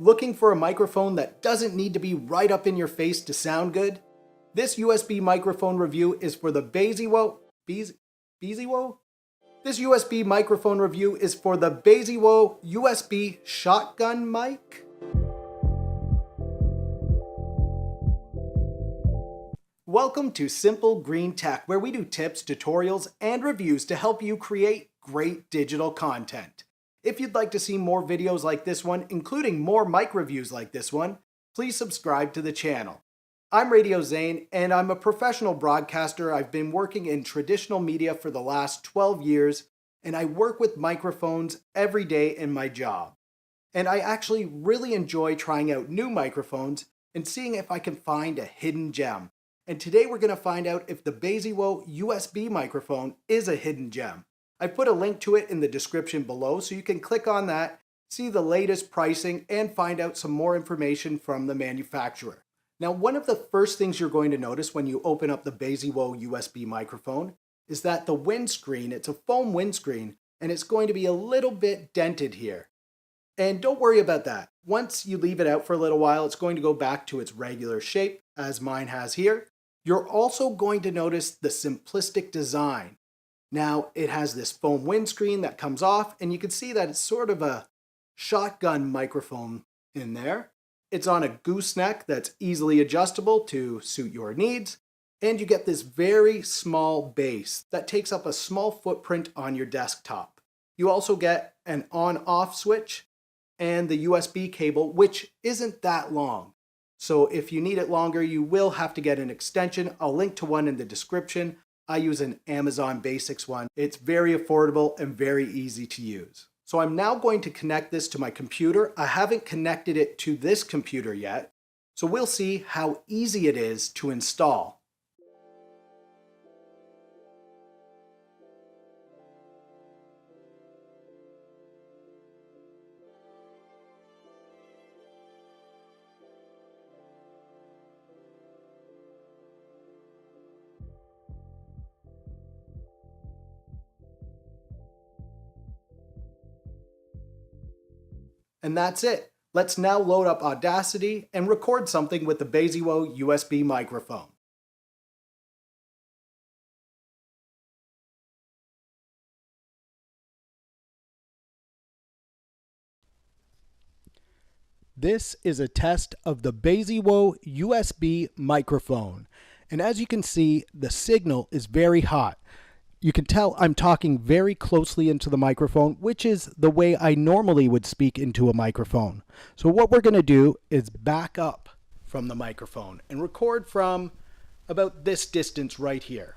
Looking for a microphone that doesn't need to be right up in your face to sound good? This USB microphone review is for the Beisiwo. This USB microphone review is for the Beisiwo USB shotgun mic. Welcome to Simple Green Tech, where we do tips, tutorials, and reviews to help you create great digital content. If you'd like to see more videos like this one, including more mic reviews like this one, please subscribe to the channel. I'm Radio Zane, and I'm a professional broadcaster. I've been working in traditional media for the last 12 years, and I work with microphones every day in my job. And I actually really enjoy trying out new microphones and seeing if I can find a hidden gem. And today we're going to find out if the Beisiwo USB microphone is a hidden gem. I've put a link to it in the description below, so you can click on that, see the latest pricing, and find out some more information from the manufacturer. Now, one of the first things you're going to notice when you open up the Beisiwo USB microphone is that the windscreen, it's a foam windscreen, and it's going to be a little bit dented here. And don't worry about that. Once you leave it out for a little while, it's going to go back to its regular shape, as mine has here. You're also going to notice the simplistic design. Now, it has this foam windscreen that comes off, and you can see that it's sort of a shotgun microphone in there. It's on a gooseneck that's easily adjustable to suit your needs, and you get this very small base that takes up a small footprint on your desktop. You also get an on-off switch and the USB cable, which isn't that long. So if you need it longer, you will have to get an extension. I'll link to one in the description. I use an Amazon Basics one. It's very affordable and very easy to use. So I'm now going to connect this to my computer. I haven't connected it to this computer yet, so we'll see how easy it is to install. And that's it. Let's now load up Audacity and record something with the Beisiwo USB microphone. This is a test of the Beisiwo USB microphone. And as you can see, the signal is very hot. You can tell I'm talking very closely into the microphone, which is the way I normally would speak into a microphone. So what we're going to do is back up from the microphone and record from about this distance right here.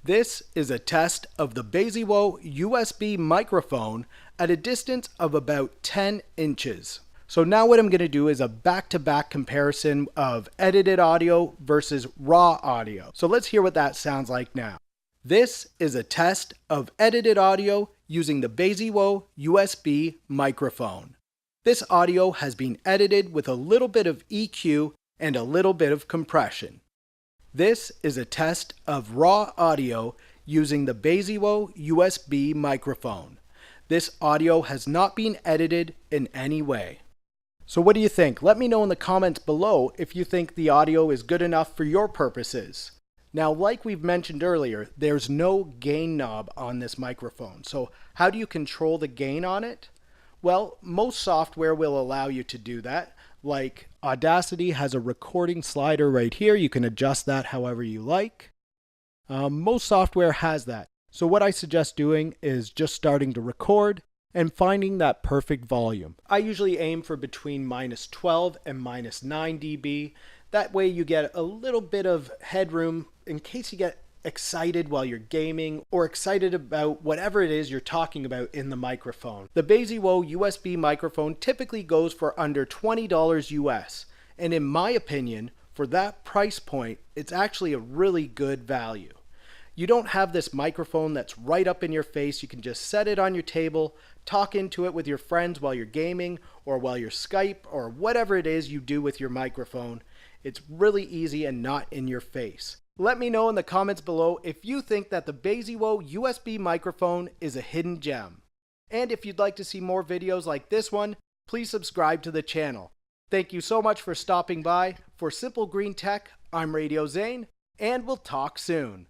This is a test of the Beisiwo USB microphone at a distance of about 10 inches. So now what I'm going to do is a back-to-back comparison of edited audio versus raw audio. So let's hear what that sounds like now. This is a test of edited audio using the Beisiwo USB microphone. This audio has been edited with a little bit of EQ and a little bit of compression. This is a test of raw audio using the Beisiwo USB microphone. This audio has not been edited in any way. So what do you think? Let me know in the comments below if you think the audio is good enough for your purposes. Now, like we've mentioned earlier, there's no gain knob on this microphone. So how do you control the gain on it? Well, most software will allow you to do that. Like Audacity has a recording slider right here. You can adjust that however you like. Most software has that. So what I suggest doing is just starting to record and finding that perfect volume. I usually aim for between -12 and -9 dB. That way you get a little bit of headroom in case you get excited while you're gaming or excited about whatever it is you're talking about in the microphone. The Beisiwo USB microphone typically goes for under $20 US. And in my opinion, for that price point, it's actually a really good value. You don't have this microphone that's right up in your face. You can just set it on your table, talk into it with your friends while you're gaming or while you're Skype or whatever it is you do with your microphone. It's really easy and not in your face. Let me know in the comments below if you think that the Beisiwo USB microphone is a hidden gem. And if you'd like to see more videos like this one, please subscribe to the channel. Thank you so much for stopping by. For Simple Green Tech, I'm Radio Zane, and we'll talk soon.